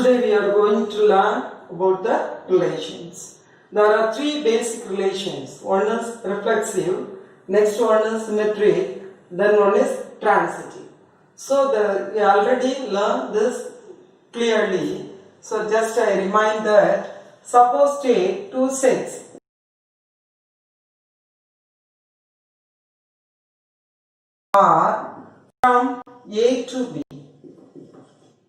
Today we are going to learn about the relations. There are three basic relations. One is reflexive, next one is symmetric, then one is transitive. So we already learned this clearly. So just I remind that suppose take two sets are from A to B.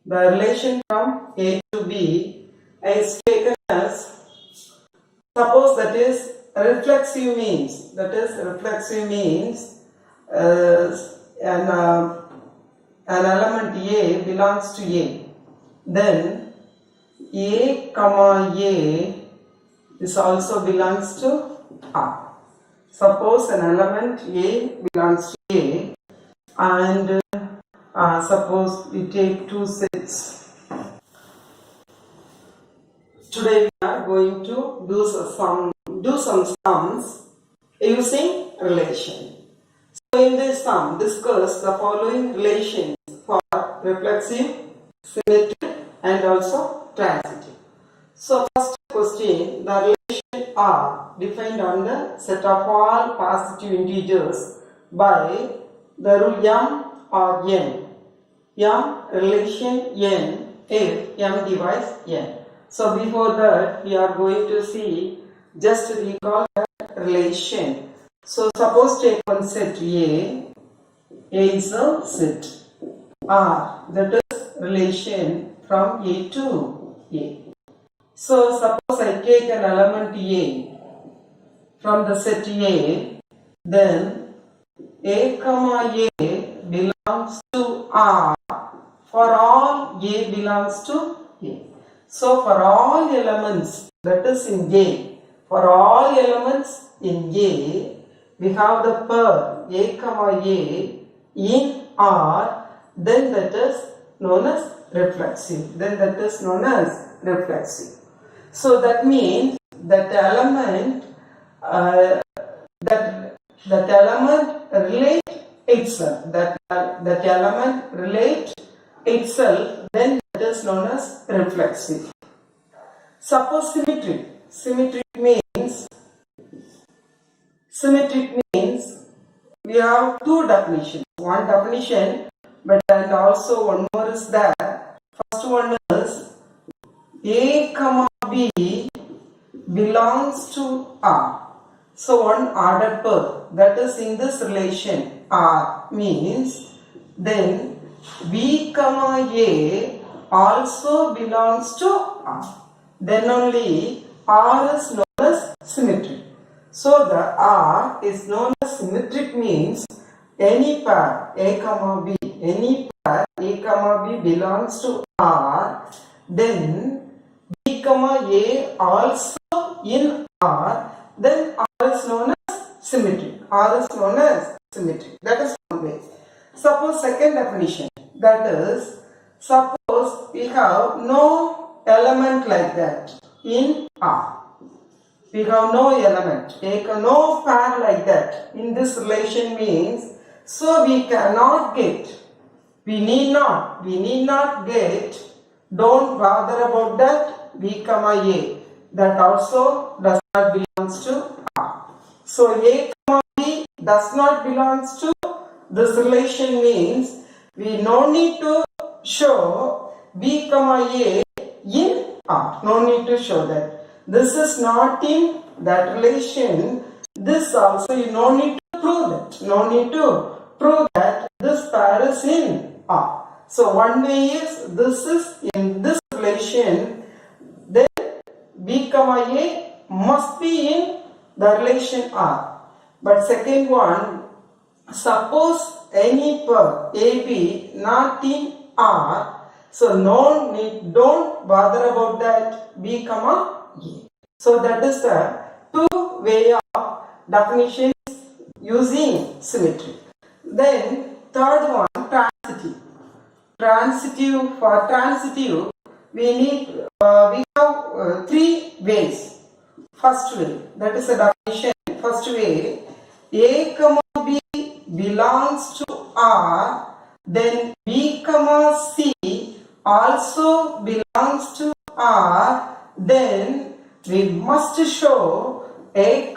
The relation from A to B is taken as, suppose that is reflexive means, an element A belongs to A. Then A comma A is also belongs to R. Suppose an element A belongs to A and suppose we take two sets. Today we are going to do some sums using relation. So in this sum, discuss the following relations for reflexive, symmetric and also transitive. So first question, the relation R defined on the set of all positive integers by the rule M or N. M relation N if M divides N. So before that we are going to see, just recall that relation. So suppose take one set A is a set R, that is relation from A to A. So suppose I take an element A from the set A, then A comma A belongs to R for all A belongs to A. So for all elements that is in A, for all elements in A, we have the pair A comma A in R, then that is known as reflexive. So that means that element that element relate itself. That element relate itself, then that is known as reflexive. Suppose symmetric. Symmetric means we have two definitions. One definition, but and also one more is there. First one is A comma B belongs to R. So one ordered pair that is in this relation R means then B comma A also belongs to R. Then only R is known as symmetric. So the R is known as symmetric means any pair A comma B, any pair A comma B belongs to R, then B comma A also in R, then R is known as symmetric. That is one way. Suppose second definition, that is, suppose we have no element like that in R. We have no element, no pair like that in this relation means, so we cannot get, we need not get, don't bother about that B comma A, that also does not belongs to R. So A comma B does not belongs to this relation means we no need to show B comma A in R. No need to show that. This is not in that relation. This also you no need to prove that. No need to prove that this pair is in R. So one way is this is in this relation, then B comma A must be in the relation R. But second one, suppose any pair AB not in R, so don't bother about that B comma A. So that is the two way of definitions using symmetry. Then third one, transitive. For transitive we have three ways. First way, that is a definition. First way, A comma B belongs to R, then B comma C also belongs to R, then we must show A,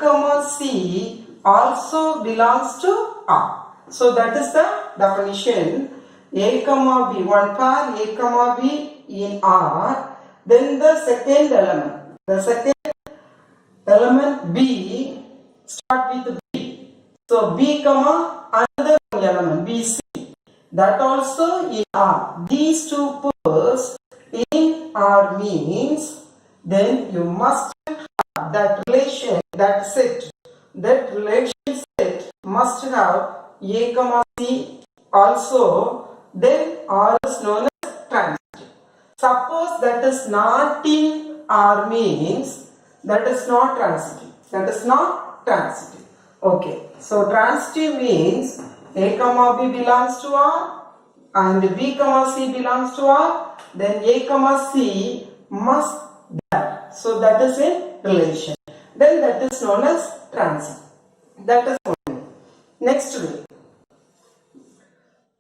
C also belongs to R. So that is the definition. A, B, one pair A, B in R. Then the second element B start with B. So B, another element B, C. That also in R. These two pairs in R means then you must have that relation, that set. That relation set must have A, C also. Then R is known as transitive. Suppose that is not in R means that is not transitive. That is not transitive. Okay. So transitive means A, B belongs to R and B, C belongs to R. Then A, C must be there. So that is a relation. Then that is known as transitive. That is one. Next way.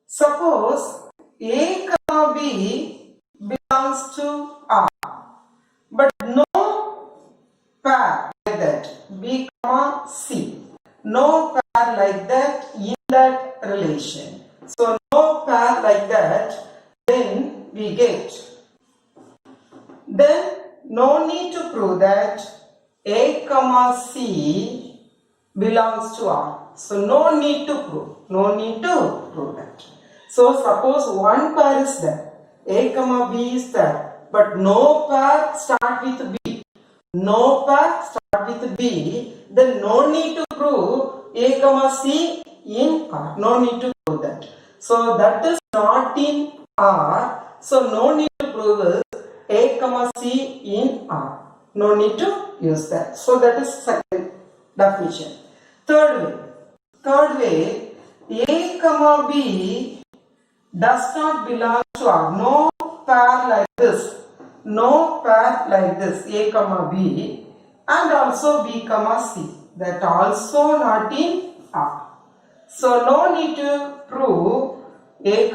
Suppose A, B belongs to R, but no pair like that. B, C. No pair like that in that relation. So no pair like that, then we get. Then no need to prove that A, C belongs to R. So no need to prove. No need to prove that. So suppose one pair is there. A, B is there. But no pair start with B. No pair start with B. Then no need to prove A, C in R. No need to prove that. So that is not in R. So no need to prove A, C in R. No need to use that. So that is second definition. Third way, A, B does not belong to R. No pair like this. No pair like this. A, B and also B, C. That also not in R. So no need to prove A,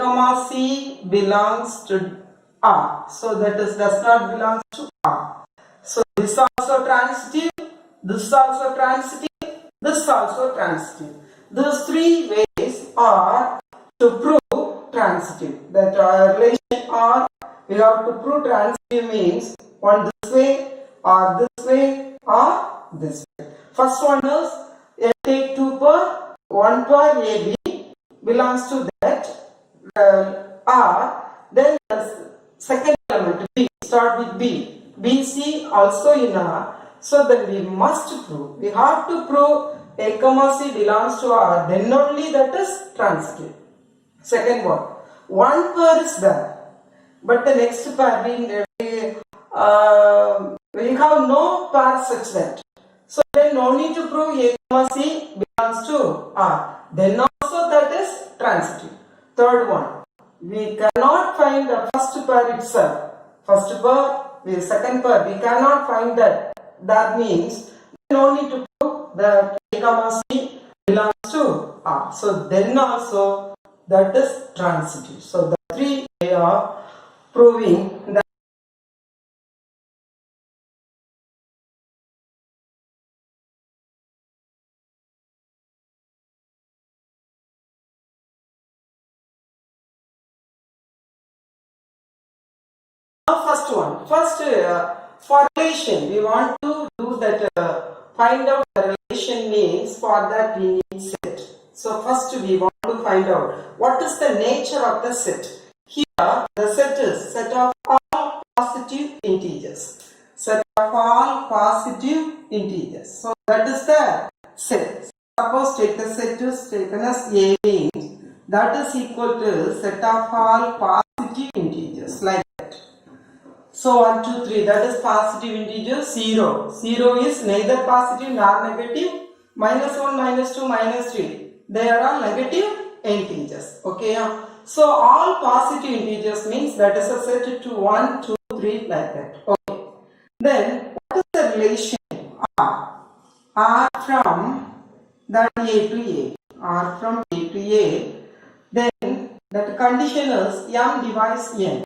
C belongs to R. So that is does not belong to R. So this also transitive. This also transitive. This also transitive. Those three ways are to prove transitive. That relation R, we have to prove transitive means one this way or this way or this way. First one is take two pair, one pair A, B belongs to that R. Then the second element B start with B. B, C also in R. So then we must prove. We have to prove A, C belongs to R. Then only that is transitive. Second one pair is there, but the next pair we have no pair such that. So then no need to prove A, C belongs to R. Then also that is transitive. Third one, we cannot find the first pair itself. First pair, second pair, we cannot find that. That means no need to prove that A, C belongs to R. So then also that is transitive. So the three way of proving that. First one. First, for relation, we want to do that. Find out the relation means. For that, we need set. So first, we want to find out what is the nature of the set. Here, the set is set of all positive integers. Set of all positive integers. So that is the set. Suppose take the set is taken as A means that is equal to set of all positive integers like that. So 1, 2, 3 that is positive integer 0. 0 is neither positive nor negative. Minus 1, minus 2, minus 3. They are all negative integers. Okay. So all positive integers means that is a set to 1, 2, 3 like that. Okay. Then what is the relation R? R from that A to A. R from A to A. Then that condition is M divides N.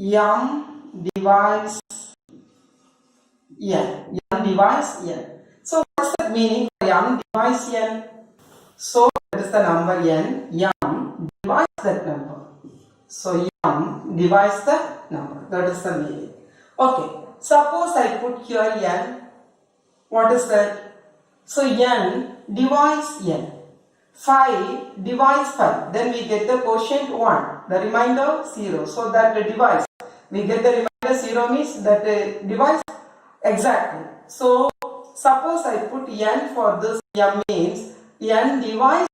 m divides n. M divides n. So what's the meaning for m divides n? So that is the number n. M divides that number. So m divides the number. That is the meaning. Okay. Suppose I put here n. What is that? So n divides n. 5 divides 5. Then we get the quotient 1. The remainder 0. So that divides. We get the remainder 0 means that divides exactly. So suppose I put n for this, m means n divides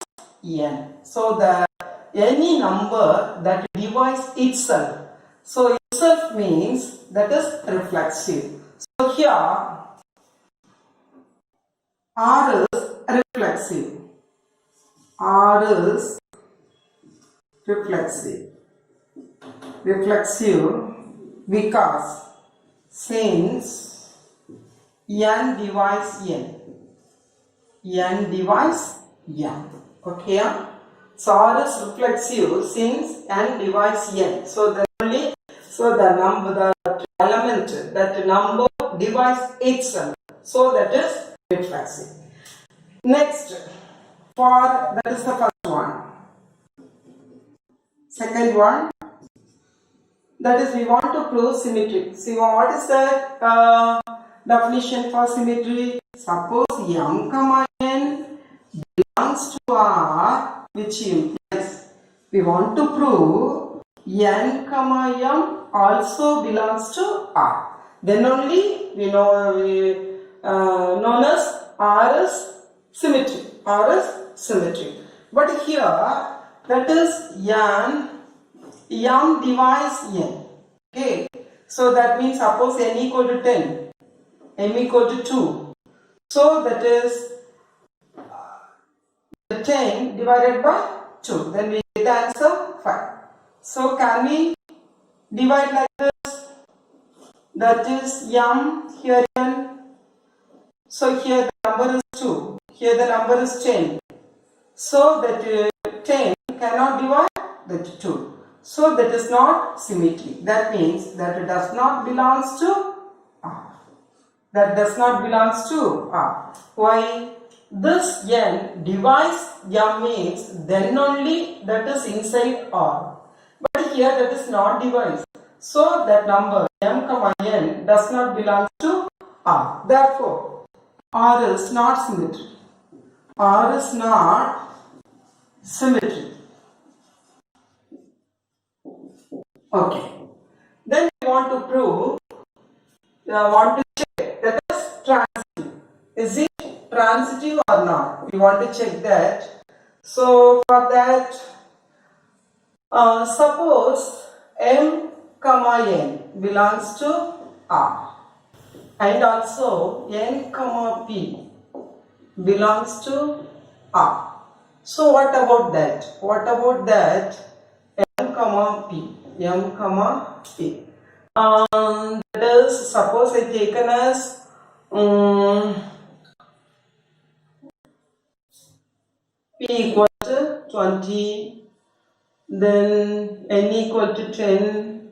n. So the any number that divides itself. So itself means that is reflexive. So here R is reflexive. R is reflexive. Reflexive because since n divides n. N divides n. Okay? So R is reflexive since n divides n. So the number, the element, that number divides itself. So that is reflexive. Next, that is the first one. Second one, that is we want to prove symmetry. See, what is that definition for symmetry? Suppose m comma n belongs to R, which implies we want to prove n comma m also belongs to R. Then only we know known as R is symmetry. R is symmetry. But here that is m divides n. Okay. So that means suppose n equal to 10, m equal to 2. So that is 10 divided by 2. Then we get the answer 5. So can we divide like this? That is m, here n. So here the number is 2. Here the number is 10. So that 10 cannot divide that 2. So that is not symmetry. That means that it does not belongs to R. That does not belongs to R. Why? This n divides m means then only that is inside R. But here that is not divides. So that number m comma n does not belong to R. Therefore, R is not symmetry. R is not symmetry. Okay. Then we want to prove, want to check that is transitive. Is it transitive or not? We want to check that. So for that, suppose m comma n belongs to R and also n comma p belongs to R. So what about that? What about that m comma p? M comma p. That is, suppose I taken as p equal to 20, then n equal to 10,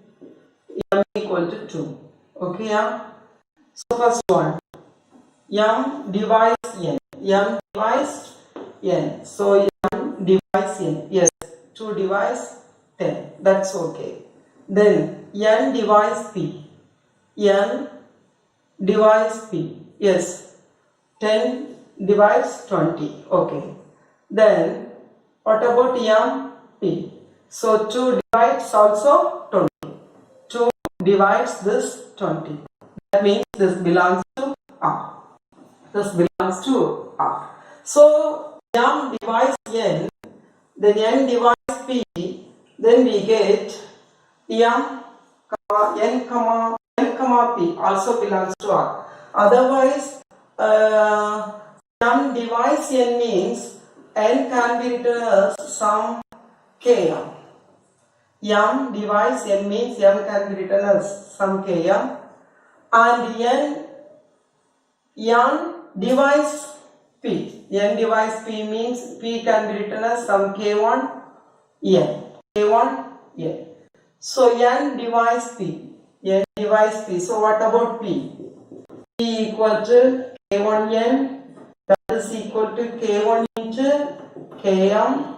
m equal to 2. Okay, yeah? So first one, m divides n. M divides n. So m divides n. Yes, 2 divides 10. That's okay. Then n divides p. N divides p. Yes. 10 divides 20. Okay. Then what about m p? So 2 divides also 20. 2 divides this 20. That means this belongs to R. This belongs to R. So m divides n, then n divides p, then we get m comma n comma p also belongs to R. Otherwise, m divides n means n can be written as some km. M divides n means m can be written as some km, and n divides p. N divides p means p can be written as some k1 n. K1 n. So n divides p. N divides p. So what about p? P equal to k1n, that is equal to k1 into km,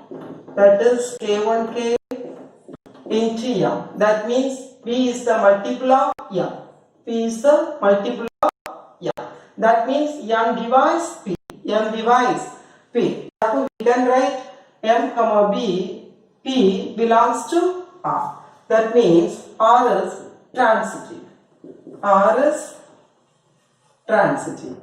that is k1k into m. That means p is the multiple of m. P is the multiple of m. That means m divides p. M divides p. Therefore we can write m comma b. P belongs to R. That means R is transitive. R is transitive.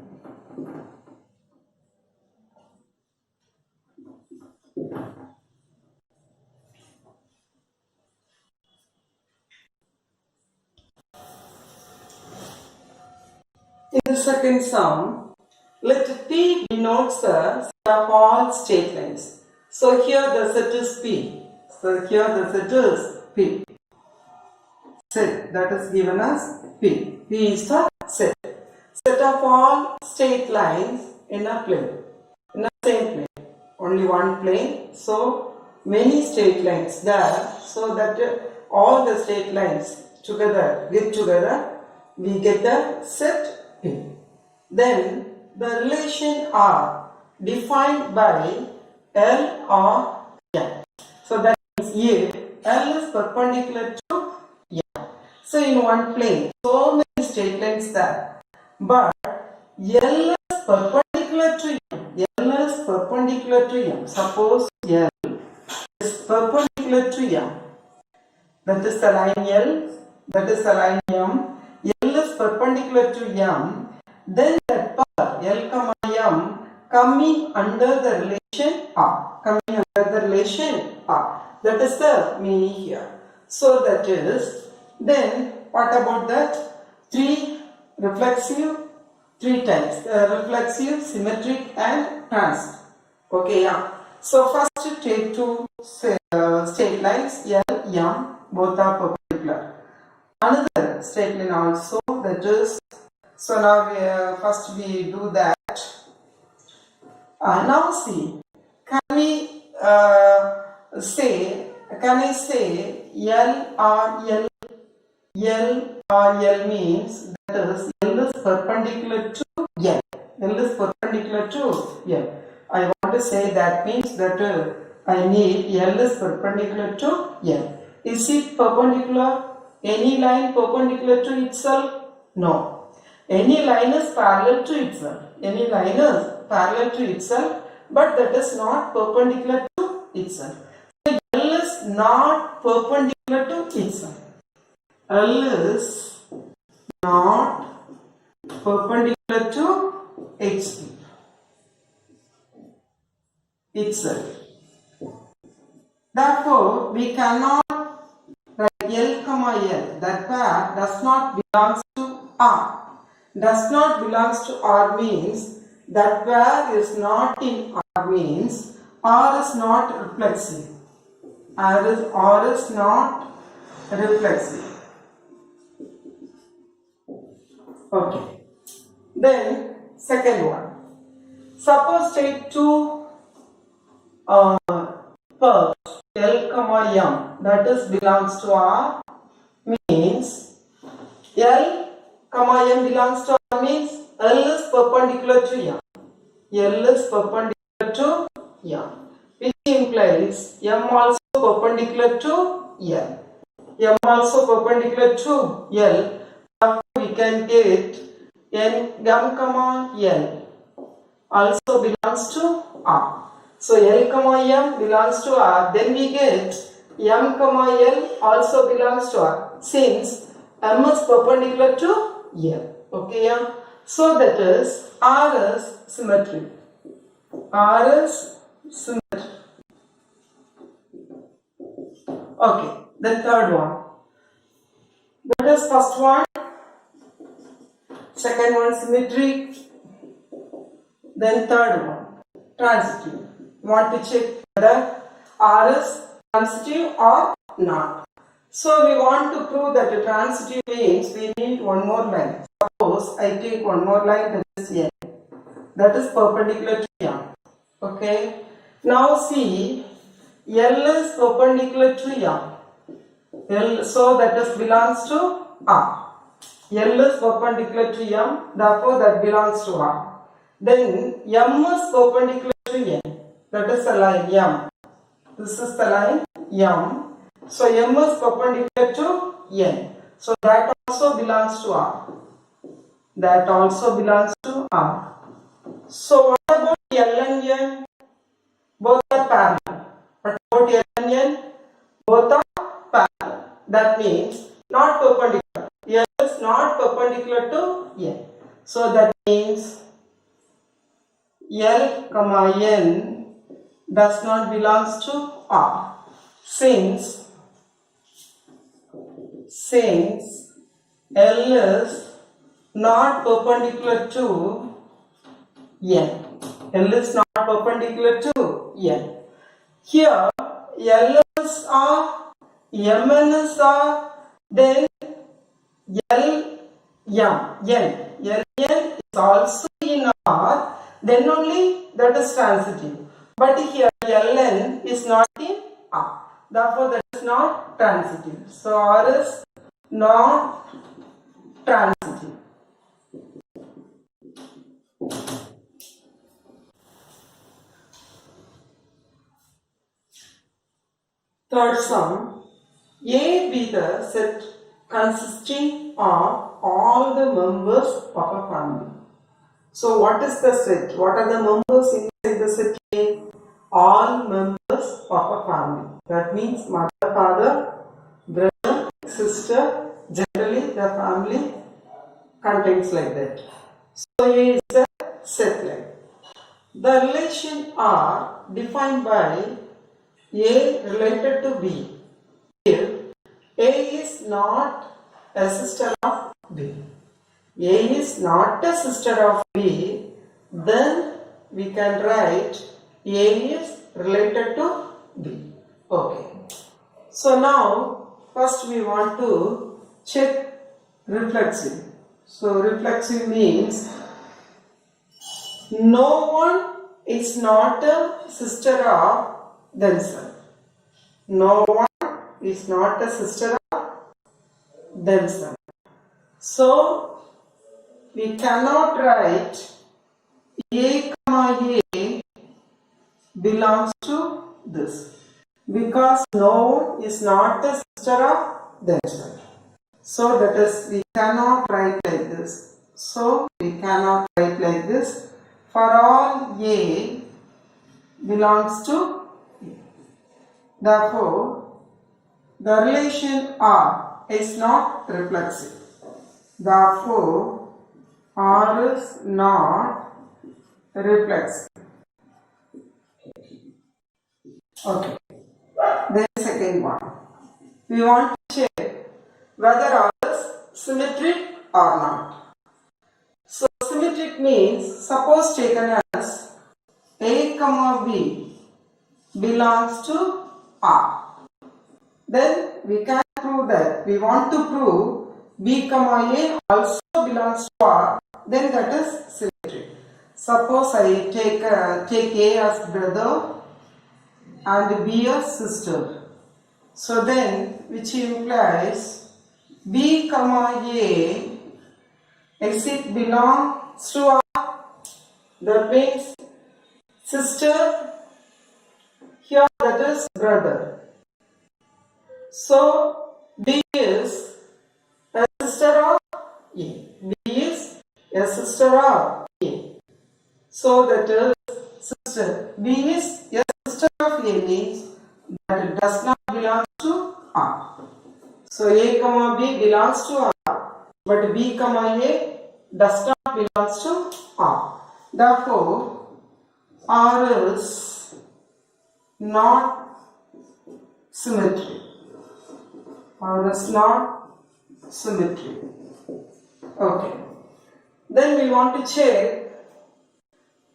In the second sum, let P denotes the set of all state lines. So here the set is P. So here the set is P. Set that is given as P. P is the set. Set of all state lines in a plane. In a same plane. Only one plane. So many state lines there. So that all the state lines together, get together, we get the set P. Then the relation R defined by L or M. So that means if L is perpendicular to M. So in one plane, so many straight lines there. But L is perpendicular to M. L is perpendicular to M. Suppose L is perpendicular to M. That is the line L. That is the line M. L is perpendicular to M. Then that part L comma M coming under the relation R. Coming under the relation R. That is the meaning here. So that is, then what about that? Three types. Reflexive, symmetric and transit. Okay, yeah. So first take two straight lines L, M, both are perpendicular. Another straight line also, that is, so now first we do that. Now see, can I say L or L? L or L means that is L is perpendicular to L. L is perpendicular to L. I want to say that means that I need L is perpendicular to L. Is it perpendicular? Any line perpendicular to itself? No. Any line is parallel to itself. Any line is parallel to itself, but that is not perpendicular to itself. So L is not perpendicular to itself. L is not perpendicular to itself. Therefore, we cannot write L comma L. That pair does not belong to R. Does not belongs to R means that pair is not in R means R is not reflexive. R is not reflexive. Okay. Then second one. Suppose take two pairs L comma M, that is belongs to R, means L comma M belongs to R means L is perpendicular to M. L is perpendicular to M, which implies M also perpendicular to L. M also perpendicular to L. Therefore, we can get M comma L also belongs to R. So L comma M belongs to R. Then we get M comma L also belongs to R, since M is perpendicular to L. Okay, yeah. So that is R is symmetric. R is symmetric. Okay, the third one. That is first one. Second one symmetric. Then third one transitive. Want to check whether R is transitive or not. So we want to prove that the transitive means we need one more line. Suppose I take one more line, that is N. That is perpendicular to M. Okay. Now see, L is perpendicular to M. L, so that is belongs to R. L is perpendicular to M, therefore that belongs to R. Then M is perpendicular to N, that is the line M. This is the line M. So M is perpendicular to N. So that also belongs to R. That also belongs to R. So what about L and N? Both are parallel. What about L and N? Both are parallel. That means not perpendicular. L is not perpendicular to N. So that means L, N does not belongs to R. Since L is not perpendicular to N. L is not perpendicular to N. Here L is R, Mn is R, then L, N is also in R, then only that is transitive. But here Ln is not in R, therefore that is not transitive. So R is not transitive. Third sum, A be the set consisting of all the members of a family. So what is the set? What are the members inside the set A? All members of a family. That means mother, father, brother, sister. Generally the family contains like that. So A is the set like. The relation are defined by A related to B. If A is not a sister of B, A is not a sister of B, then we can write A is related to B. Okay. So now first we want to check reflexive. So reflexive means no one is not a sister of themselves. No one is not a sister of themselves. So we cannot write A, belongs to this because no one is not a sister of themselves. So that is, we cannot write like this. So we cannot write like this. For all A belongs to A. Therefore, the relation R is not reflexive. Therefore, R is not reflexive. Okay. Then second one. We want to check whether R is symmetric or not. So symmetric means, suppose taken as A, B belongs to R. Then we can prove that. We want to prove B, A also belongs to R. Then that is symmetric. Suppose I take A as brother and B as sister. So then, which implies B, A is it belongs to R. That means sister, here that is brother. So B is a sister of A. B is a sister of A. So that is sister. B is a sister of A means that it does not belong to R. So A, B belongs to R, but B, A does not belong to R. Therefore, R is not symmetric. R is not symmetric. Okay. Then we want to check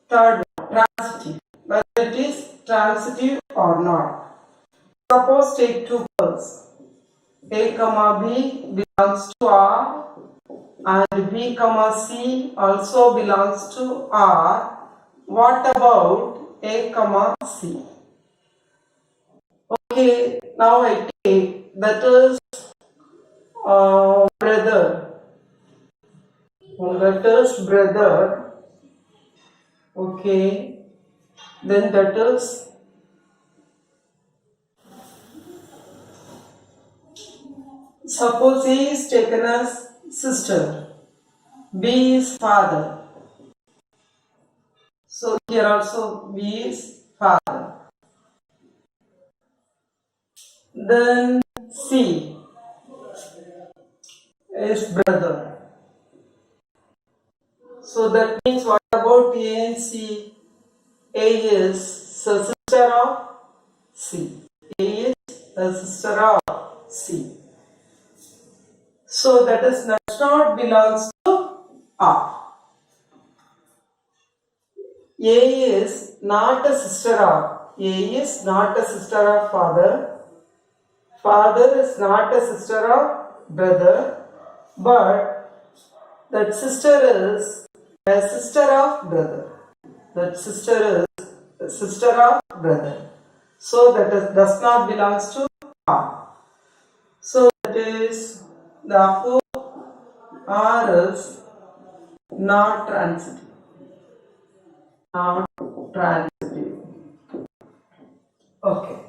third one, transitive, whether it is transitive or not. Suppose take two girls. A, B belongs to R and B, C also belongs to R. What about A, C? Okay, now I take, that is brother. That is brother. Okay. Then that is suppose A is taken as sister, B is father. So here also B is father. Then C is brother. So that means what about A and C? A is the sister of C. A is the sister of C. So that is does not belongs to R. A is not a sister of. A is not a sister of father. Father is not a sister of brother. But that sister is a sister of brother. That sister is a sister of brother. So that is, does not belongs to R. So that is therefore R is not transitive. Not transitive. Okay.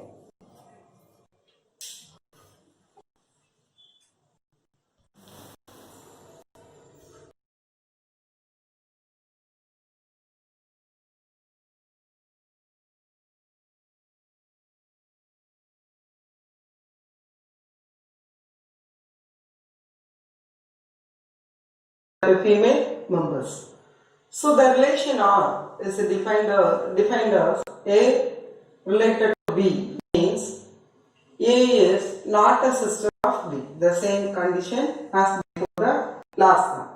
Female members. So the relation R is defined as A related to B means A is not a sister of B. The same condition as before the last one.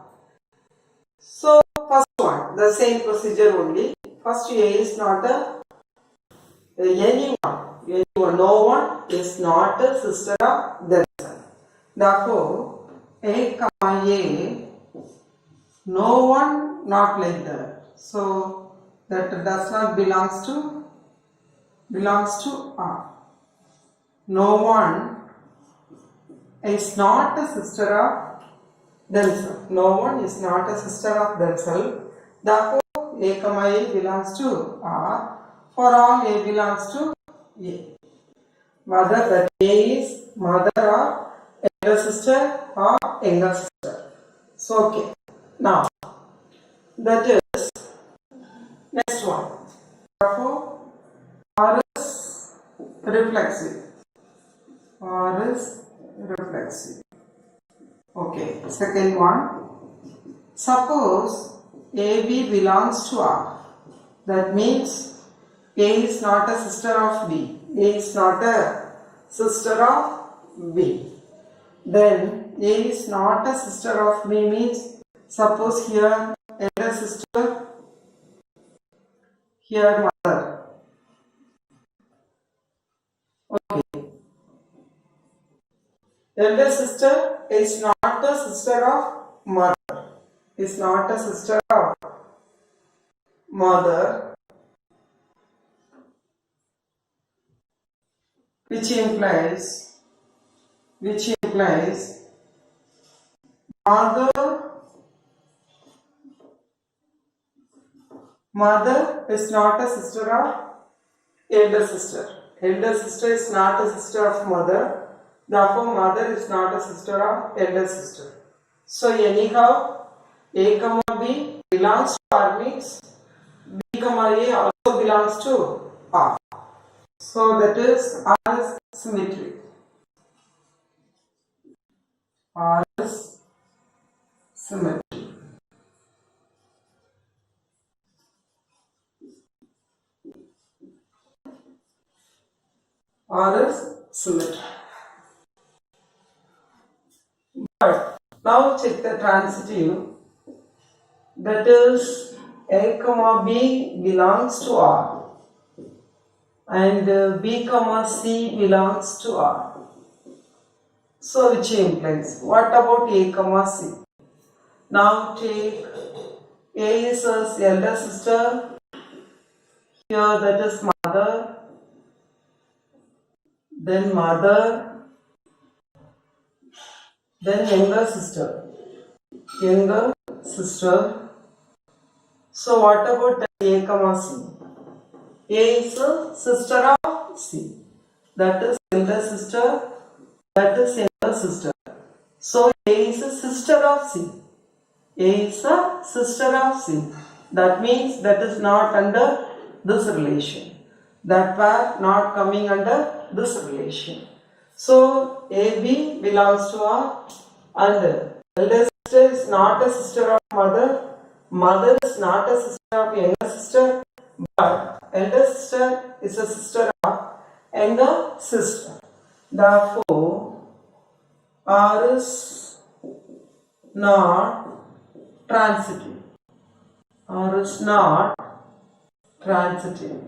So first one, the same procedure only. First A is not anyone, no one is not a sister of themselves. Therefore, A comma A, no one not like that. So that does not belongs to R. No one is not a sister of themselves. No one is not a sister of themselves. Therefore, A comma A belongs to R. For all A belongs to A. Mother, that A is mother or elder sister or younger sister. So okay. Now that is next one. Therefore, R is reflexive. R is reflexive. Okay. Second one. Suppose AB belongs to R. That means A is not a sister of B. A is not a sister of B. Then A is not a sister of B means suppose here elder sister, here mother. Okay. Elder sister is not a sister of mother. Is not a sister of mother, which implies mother is not a sister of elder sister. Elder sister is not a sister of mother. Therefore, mother is not a sister of elder sister. So anyhow, A comma B belongs to R means B comma A also belongs to R. So that is R is symmetry. R is symmetry. R is symmetry. But now check the transitive. That is A comma B belongs to R and B comma C belongs to R. So which implies what about A comma C? Now take A is as elder sister. Here that is mother. Then mother. then younger sister. Younger sister. So what about the A comma C? A is a sister of C. That is elder sister. That is younger sister. So A is a sister of C. A is a sister of C. That means that is not under this relation. That were not coming under this relation. So AB belongs to our under. Elder sister is not a sister of mother. Mother is not a sister of younger sister. But elder sister is a sister of younger sister. Therefore, R is not transitive. R is not transitive.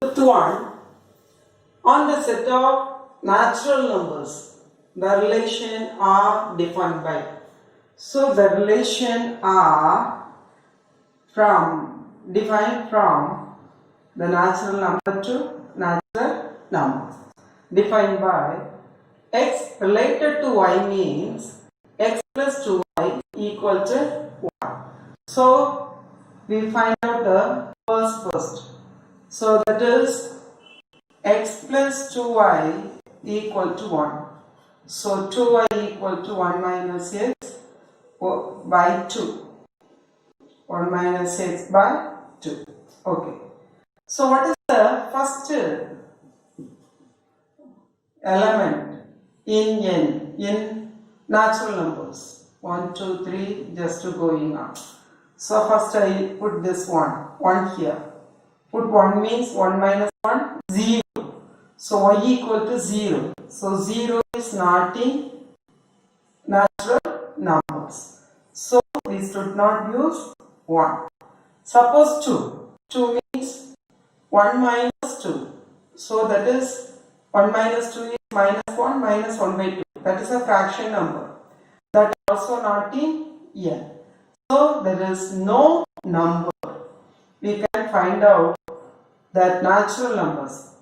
Fifth one, on the set of natural numbers, the relation R defined by. So the relation R defined from the natural number to natural number. Defined by x related to y means x plus 2y equal to 1. So we find out the first. So that is x plus 2y equal to 1. So 2y equal to 1 minus x by 2. 1 minus x by 2. Okay. So what is the first element in natural numbers? 1, 2, 3 just going on. So first I put this 1 here. Put 1 means 1 minus 1, 0. So y equal to 0. So 0 is not in natural numbers. So we should not use 1. Suppose 2. 2 means 1 minus 2. So that is 1 minus 2 is minus 1 minus 1 by 2. That is a fraction number. That is also not in n. So there is no number. We can find out that natural numbers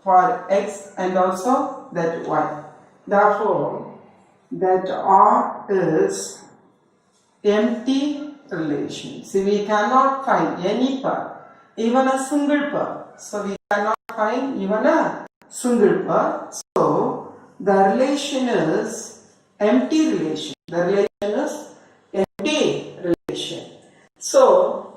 for x and also that y. Therefore, that R is empty relation. See, we cannot find any pair, even a single pair. So we cannot find even a single pair. So the relation is empty relation. The relation is empty relation. So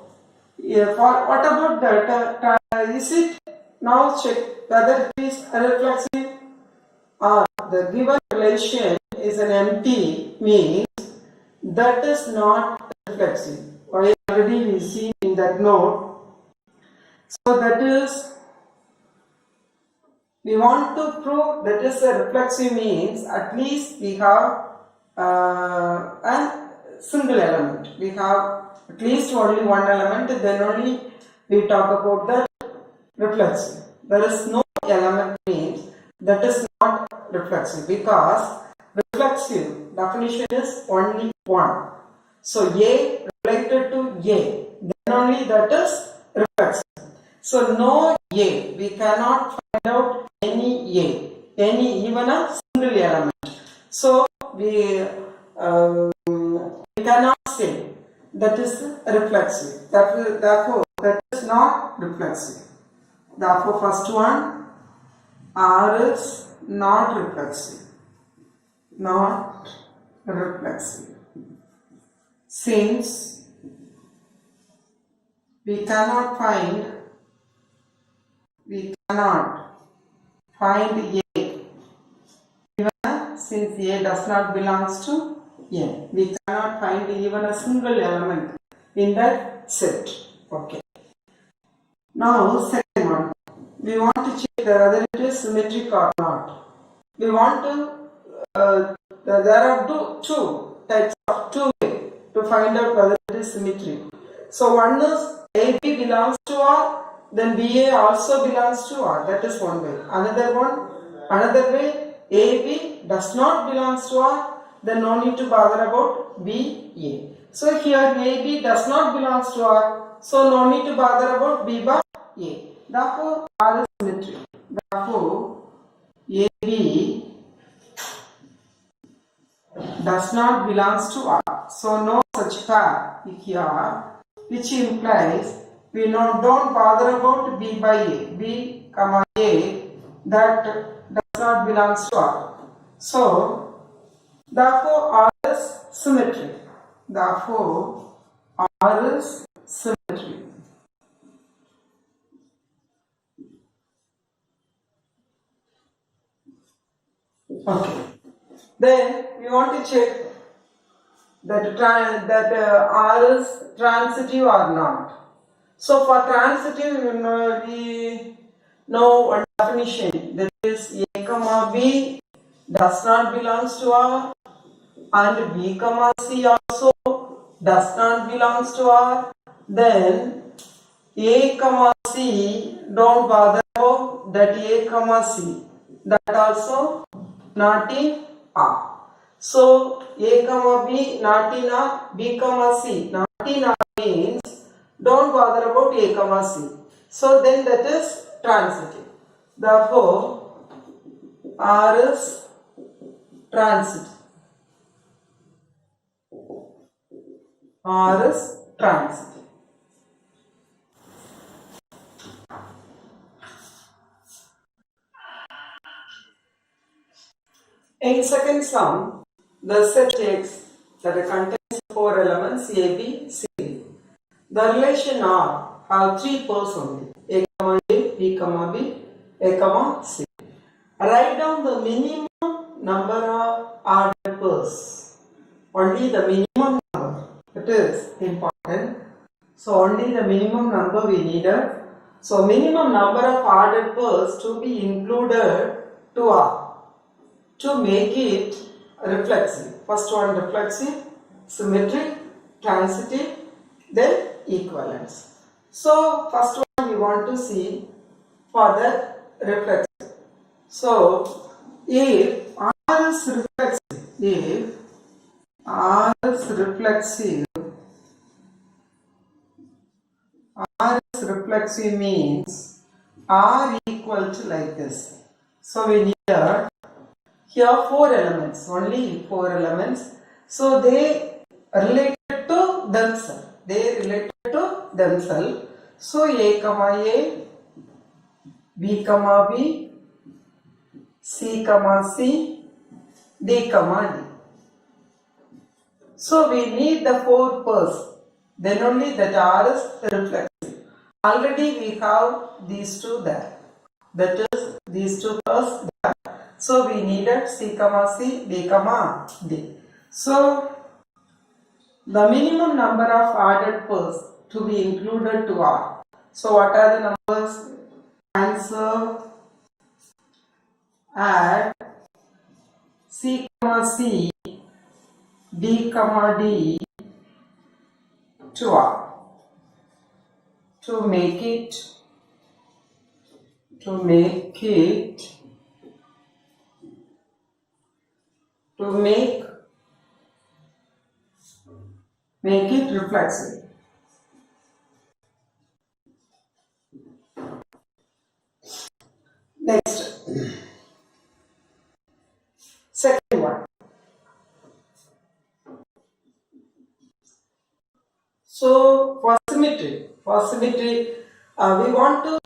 what about that? Is it now check whether it is reflexive or the given relation is an empty means that is not reflexive. Already we see in that note. So that is, we want to prove that is a reflexive means at least we have a single element. We have at least only one element, then only we talk about the reflexive. There is no element means that is not reflexive, because reflexive definition is only one. So A related to A, then only that is reflexive. So no A, we cannot find out any A, even a single element. So we cannot say that is reflexive. Therefore, that is not reflexive. Therefore, first one, R is not reflexive. Not reflexive. Since we cannot find A, even since A does not belongs to N, we cannot find even a single element in that set. Okay. Now second one, we want to check whether it is symmetric or not. We want to, there are two types of two ways to find out whether it is symmetric. So one is AB belongs to R, then BA also belongs to R. That is one way. Another way, AB does not belongs to R, then no need to bother about BA. So here AB does not belongs to R, so no need to bother about B by A. Therefore, R is symmetric. Therefore, AB does not belongs to R. So no such pair here, which implies we don't bother about B by A. B comma A, that does not belongs to R. So therefore R is symmetric. Therefore R is symmetric. Okay. Then we want to check that R is transitive or not. So for transitive, we know one definition, that is A comma B does not belongs to R, and B comma C also does not belongs to R. Then A comma C, don't bother about that A comma C, that also not in R. So A comma B not in R, B comma C not in R means don't bother about A comma C. So then that is transitive. Therefore R is transitive. R is transitive. In second sum, the set X that contains 4 elements A, B, C. The relation R have 3 pairs only, A comma A, B comma B, A comma C. Write down the minimum number of ordered pairs. Only the minimum number. It is important. So only the minimum number we needed. So minimum number of ordered pairs to be included to R, to make it reflexive. First one reflexive, symmetric, transitive, then equivalence. So first one we want to see for the reflexive. So if R is reflexive, if R is reflexive, R is reflexive means R equal to like this. So we need here 4 elements, only 4 elements. So they related to themselves. They related to themselves. So A comma A, B comma B, C comma C, D comma D. So we need the 4 pairs. Then only that R is reflexive. Already we have these 2 there. That is these 2 pairs there. So we needed C comma C, D comma D. So the minimum number of ordered pairs to be included to R. So what are the numbers? Answer: add C comma C, D comma D to R to make it reflexive. Next, second one. So for symmetry, we want to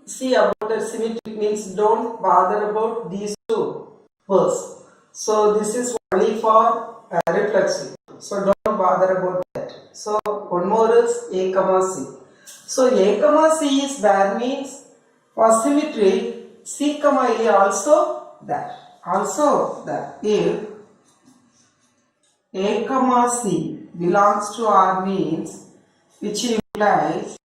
see about the symmetry means don't bother about these 2 pairs. So this is only for reflexive. So don't bother about that. So one more is A comma C. So A comma C is there means for symmetry C comma A also there. If A comma C belongs to R means, which implies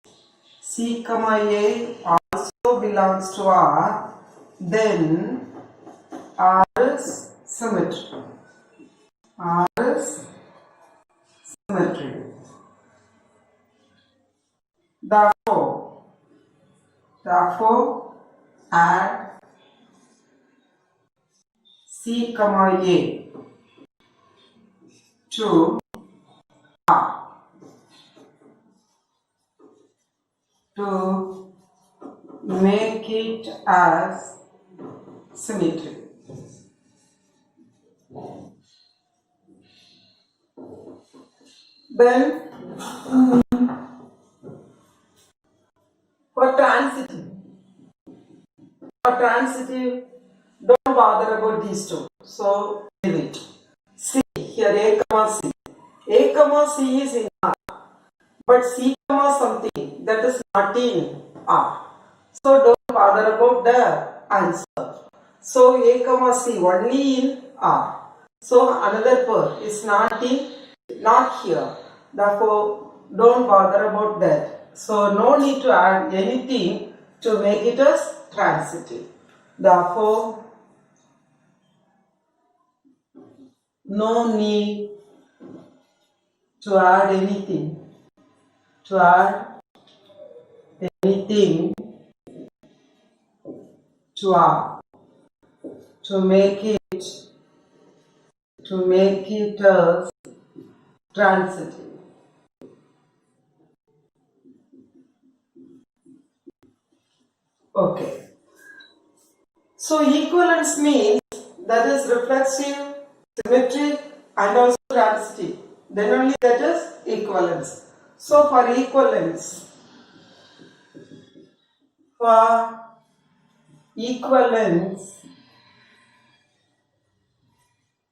C comma A also belongs to R, then R is symmetry. R is symmetry. Therefore add C comma A to R to it as symmetry. Then for transitive, don't bother about these two. So leave it. C here A comma C. A comma C is in R, but C comma something that is not in R. So don't bother about the answer. So A comma C only in R. So another pair is not here. Therefore, don't bother about that. So no need to add anything to make it as transitive. Therefore, no need to add anything. To R to make it as transitive. Okay. So equivalence means that is reflexive, symmetric and also transitive. Then only that is equivalence. So for equivalence,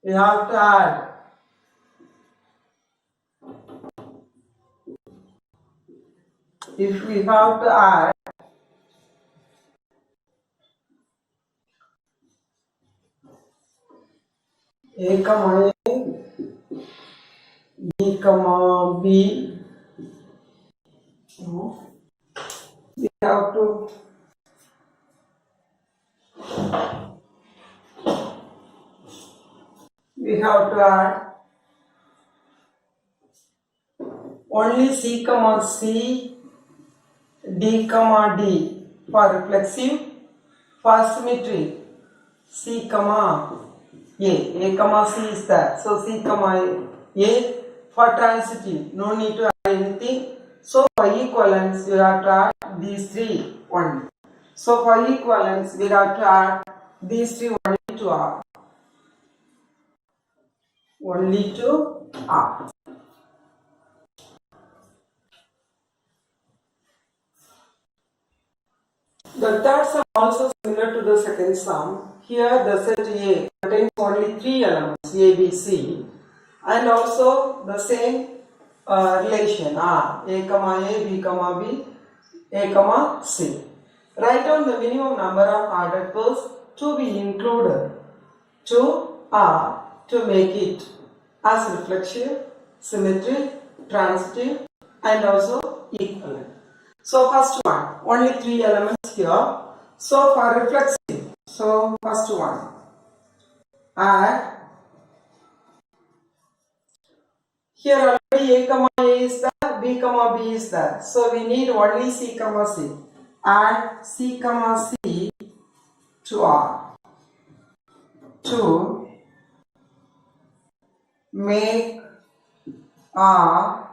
we have to add A comma A, B comma B, we have to add only C comma C, D comma D for reflexive, for symmetry C comma A comma C is there. So C comma A for transitive, no need to add anything. So for equivalence, we have to add these three only. So for equivalence, we have to add these three only to R. Only to R. The third sum also similar to the second sum. Here the set A contains only three elements A, B, C, and also the same relation R A comma A, B comma B, A comma C. Write down the minimum number of ordered pairs to be included to R to make it as reflexive, symmetric, transitive, and also equivalent. So first one, only three elements here. So for reflexive, so first one, add. Here already A comma A is there, B comma B is there. So we need only C comma C. Add C comma C to R to make R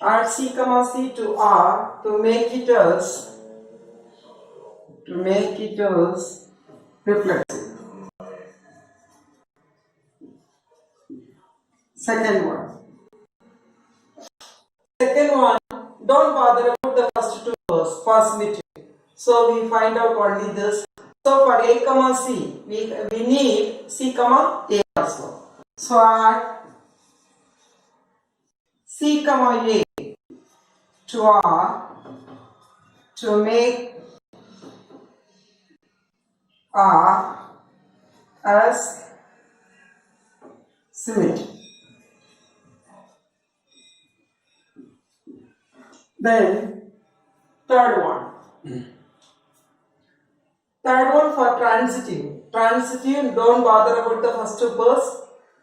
add C comma C to R to make it as reflexive. Second one, don't bother about the first two pairs for symmetry. So we find out only this. So for A comma C, we need C comma A also. So add C comma A to R to make R as symmetry. Then third one for transitive. Don't bother about the first two pairs.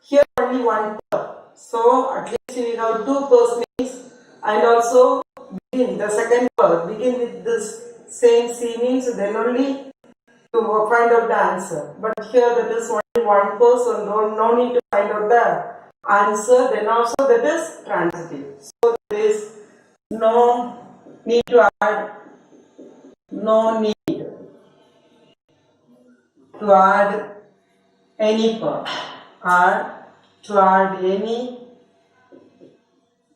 Here only one pair. So at least we have two pairs means, and also the second pair begin with this same C means, then only to find out the answer. But here that is only one pair, so no need to find out the answer. Then also that is transitive. So this no need to add, no need to add any part, add to add any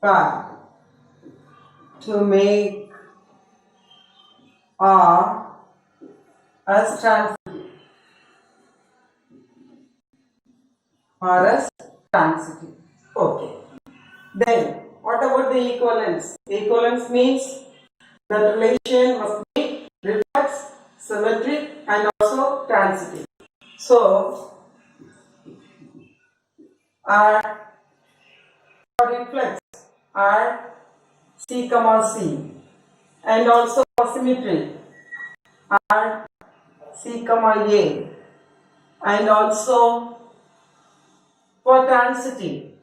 part to make or as transitive or as transitive. Okay. Then what about the equivalence? Equivalence means the relation must be reflex, symmetric and also transitive. So add for reflex, add C comma C, and also for symmetry, add C comma A, and also for transitive,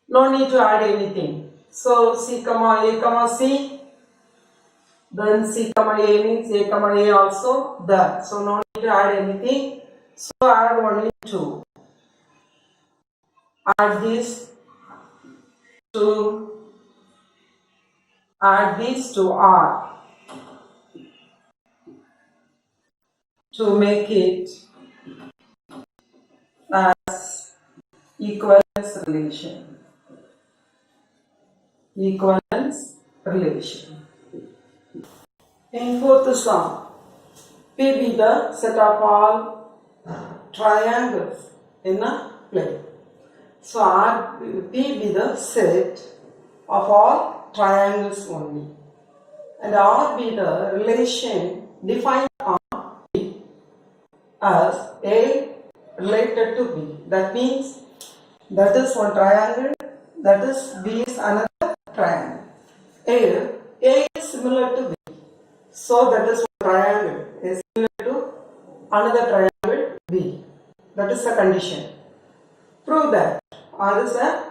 no need to add anything. So C comma A comma C, then C comma A means A comma A also there. So no need to add anything. So add only 2. Add these to R to make it as equivalence relation. Equivalence relation. In fourth sum, P be the set of all triangles in a plane. So P be the set of all triangles only, and R be the relation defined on P as A related to B. That means that is one triangle, that is B is another triangle. A is similar to B, so that is one triangle is similar to another triangle B. That is the condition. Prove that R is an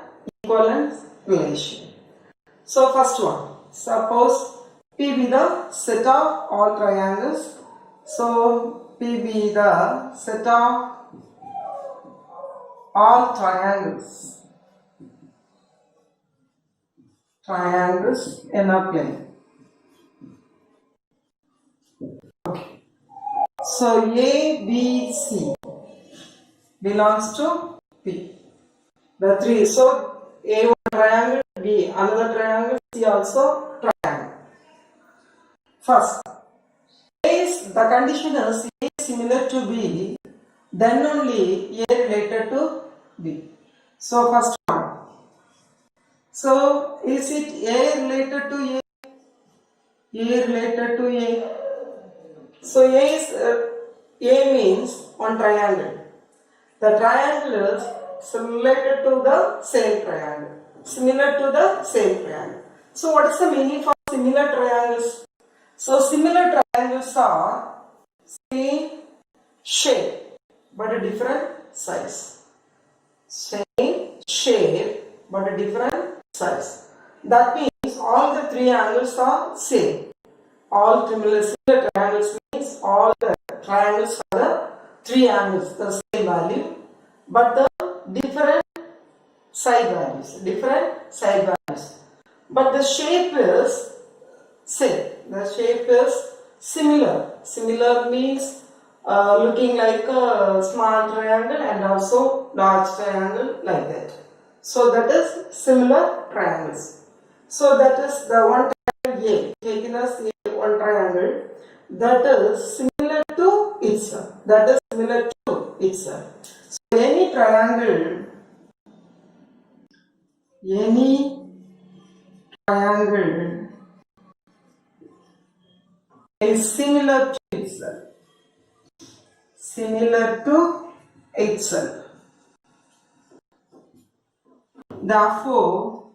equivalence relation. So first one, suppose P be the set of all triangles. So P be the set of all triangles in a plane. Okay. So A, B, C belongs to P. The three. So A one triangle, B another triangle, C also triangle. First, the condition is A is similar to B, then only A related to B. So first one. So is it A related to A? A related to A. So A means one triangle. The triangle is related to the same triangle, similar to the same triangle. So what is the meaning for similar triangles? So similar triangles are same shape but a different size. Same shape but a different size. That means all the three angles are same. All similar triangles means all the triangles are the three angles, the same value, but the different side values. But the shape is same. The shape is similar. Similar means looking like a small triangle and also large triangle like that. So that is similar triangles. So that is the one triangle A, taken as one triangle that is similar to itself. So any triangle is similar to itself. Therefore,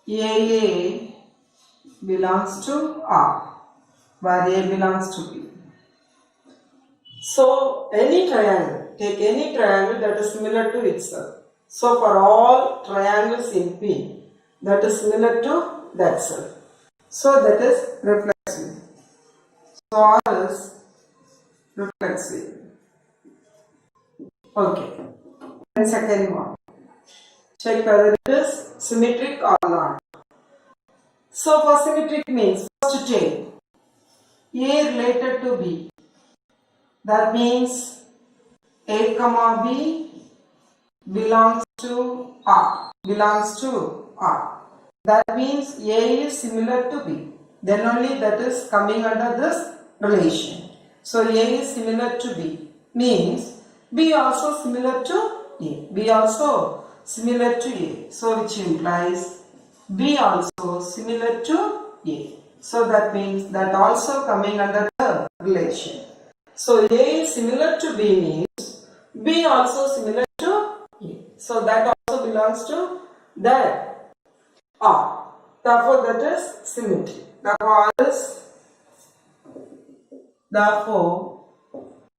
AA belongs to R, where A belongs to B. So, any triangle, take any triangle that is similar to itself. So, for all triangles in P, that is similar to that self. So, that is reflexive. So, R is reflexive. Okay. And second one. Check whether it is symmetric or not. So for symmetric means, first take A related to B. That means A comma B belongs to R. Belongs to R. That means A is similar to B. Then only that is coming under this relation. So A is similar to B. Means B also similar to A. B also similar to A. So which implies B also similar to A. So that means that also coming under the relation. So A is similar to B means B also similar to A. So that also belongs to that R. Therefore that is symmetry. Therefore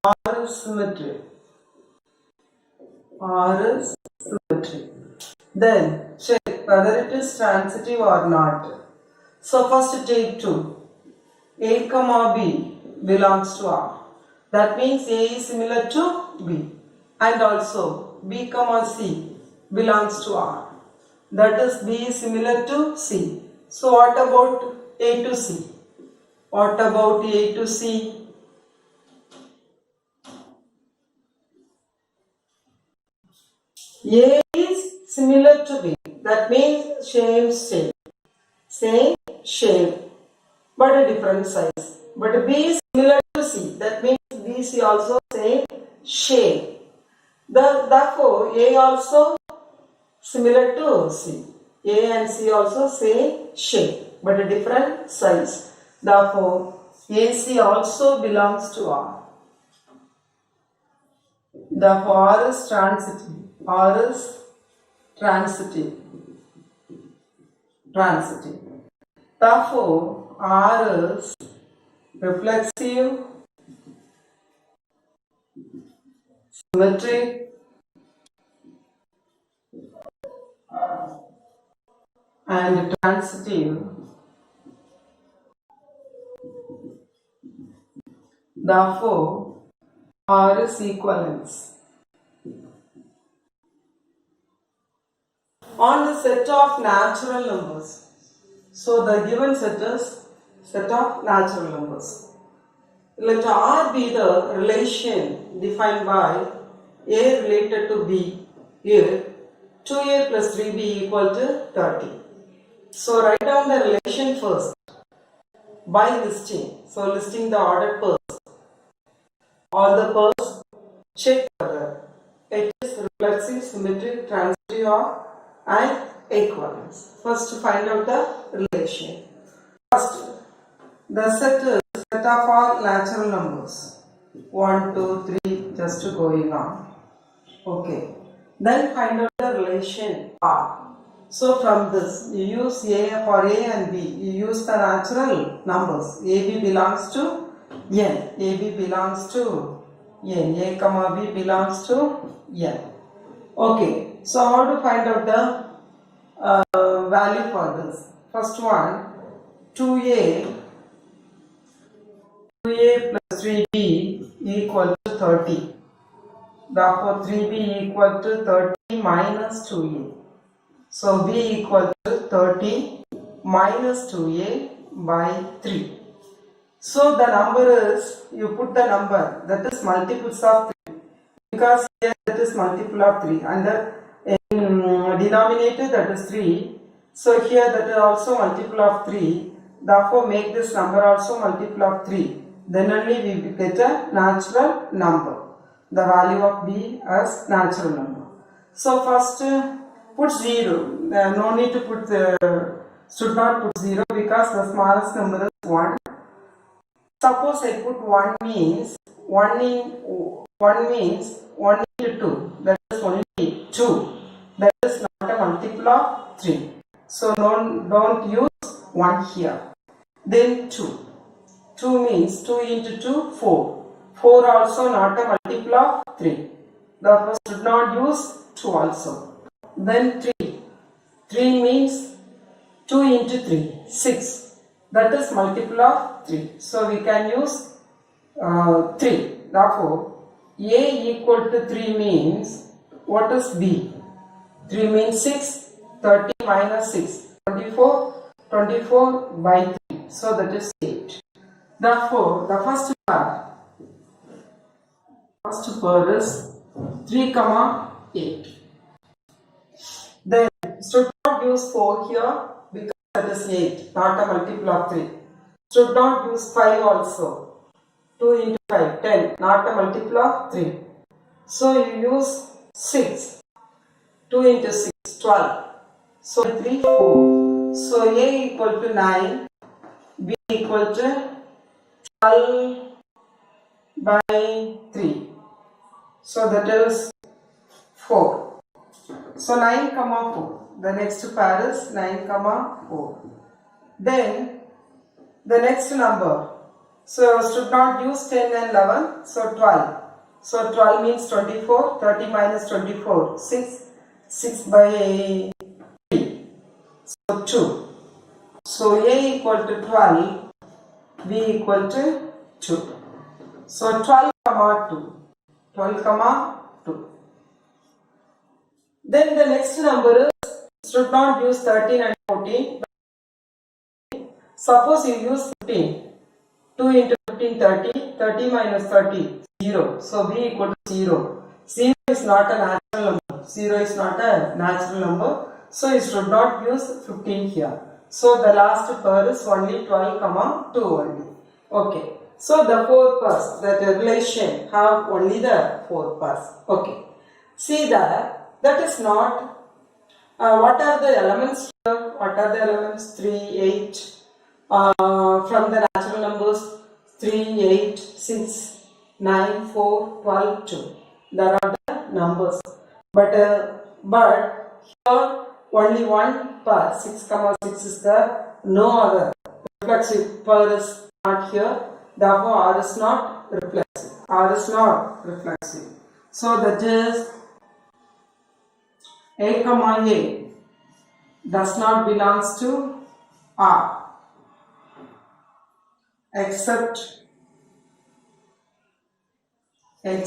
R is symmetry. R is symmetry. Then check whether it is transitive or not. So first take 2. A comma B belongs to R. That means A is similar to B. And also B comma C belongs to R. That is B is similar to C. So what about A to C? What about A to C? A is similar to B. That means same shape, but a different size. But B is similar to C. That means B, C also same shape. Therefore, A also similar to C. A and C also same shape, but a different size. Therefore, AC also belongs to R. Therefore, R is transitive. R is transitive. Therefore, R is reflexive, symmetric, and transitive. Therefore, R is equivalence. On the set of natural numbers. So the given set is set of natural numbers. Let R be the relation defined by A related to B. Here 2A plus 3B equal to 30. So write down the relation first by listing. So listing the ordered pairs. All the pairs, check whether it is reflexive, symmetric, transitive and equivalence. First find out the relation. First, the set is set of all natural numbers. 1, 2, 3, just going on. Okay. Then find out the relation R. So from this, you use A for A and B. You use the natural numbers. AB belongs to N. AB belongs to N. A comma B belongs to N. Okay. So how to find out the value for this? First one, 2A plus 3B equal to 30. Therefore, 3B equal to 30 minus 2A. So, B equal to 30 minus 2A by 3. So, the number is, you put the number, that is multiples of 3. Because here that is multiple of 3. And in denominator that is 3. So, here that is also multiple of 3. Therefore, make this number also multiple of 3. Then only we will get a natural number. The value of B as natural number. So first put 0. No need to put should not put 0 because the smallest number is 1. Suppose I put 1 means 1 into 2. That is only 2. That is not a multiple of 3. So don't use 1 here. Then 2. 2 means 2 into 2, 4. 4 also not a multiple of 3. Therefore, should not use 2 also. Then 3. 3 means 2 into 3, 6. That is multiple of 3. So, we can use 3. Therefore, A equal to 3 means, what is B? 3 means 6, 30 minus 6, 24, 24 by 3. So that is 8. Therefore, the first pair is 3, 8. Then, should not use 4 here because that is 8, not a multiple of 3. Should not use 5 also. 2 into 5, 10, not a multiple of 3. So you use 6. 2 into 6, 12. So 3, 4. So A equal to 9, B equal to 12 by 3. So that is 4. So 9, 4. The next pair is 9, 4. Then the next number. So should not use 10 and 11. So 12. So 12 means 24. 30 minus 24. 6. 6 by 3. So 2. So A equal to 12. B equal to 2. So 12, 2. 12, 2. Then the next number is, should not use 13 and 14. Suppose you use 15. 2 into 15, 30. 30 minus 30, 0. So B equal to 0. 0 is not a natural number. 0 is not a natural number. So you should not use 15 here. So the last pair is only 12, 2 only. Okay. So the 4 pairs, that relation have only the 4 pairs. Okay. See that is not, what are the elements here? What are the elements? 3, 8. From the natural numbers, 3, 8, 6, 9, 4, 12, 2. There are the numbers. But here only one pair, 6, 6 is there. No other reflexive pair is not here. Therefore, R is not reflexive. R is not reflexive. So that is A, A does not belongs to R except A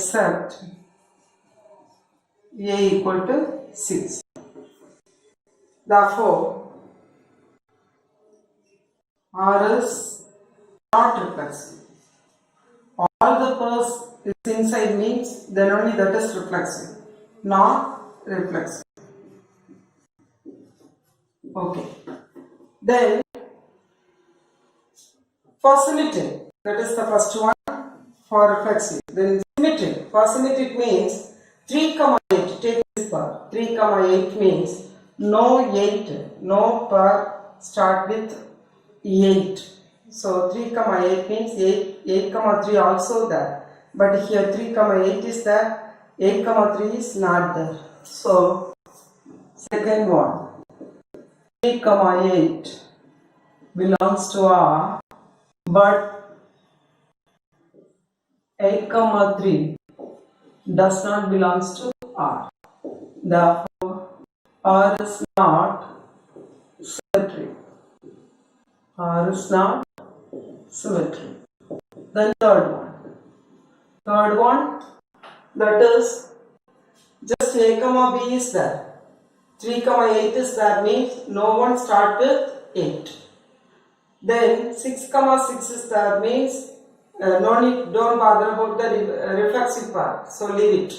equal to 6. Therefore, R is not reflexive. All the pairs is inside means then only that is reflexive, not reflexive. Okay. Then for symmetric, that is the first one for reflexive. Then symmetric. For symmetric means 3, 8. Take this pair. 3, 8 means no 8. No pair start with 8. So 3, 8 means 8, 3 also there. But here 3, 8 is there. 8, 3 is not there. So second one. 3, 8 belongs to R, but 8, 3 does not belongs to R. Therefore, R is not symmetric. R is not symmetric. Then third one. Third one, that is just A, B is there. 3, 8 is there means no one start with 8. Then 6, 6 is there means no need, don't bother about the reflexive part. So leave it.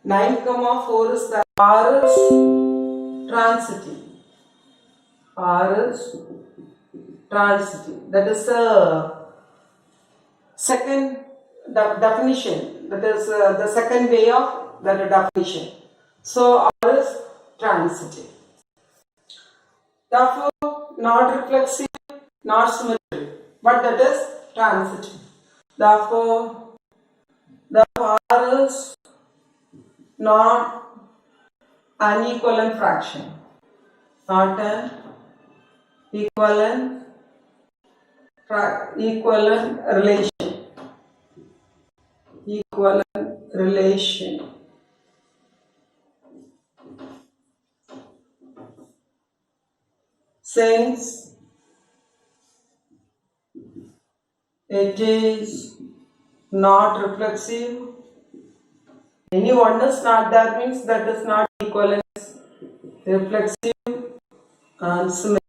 9, 4 is there. R is transitive. R is transitive. That is the second definition. That is the second way of that definition. So R is transitive. Therefore, not reflexive, not symmetric, but that is transitive. Therefore, the R is not an equivalent fraction, not an equivalent relation. Equivalent relation. Since it is not reflexive, any one is not there means that is not equivalence. reflexive and symmetric.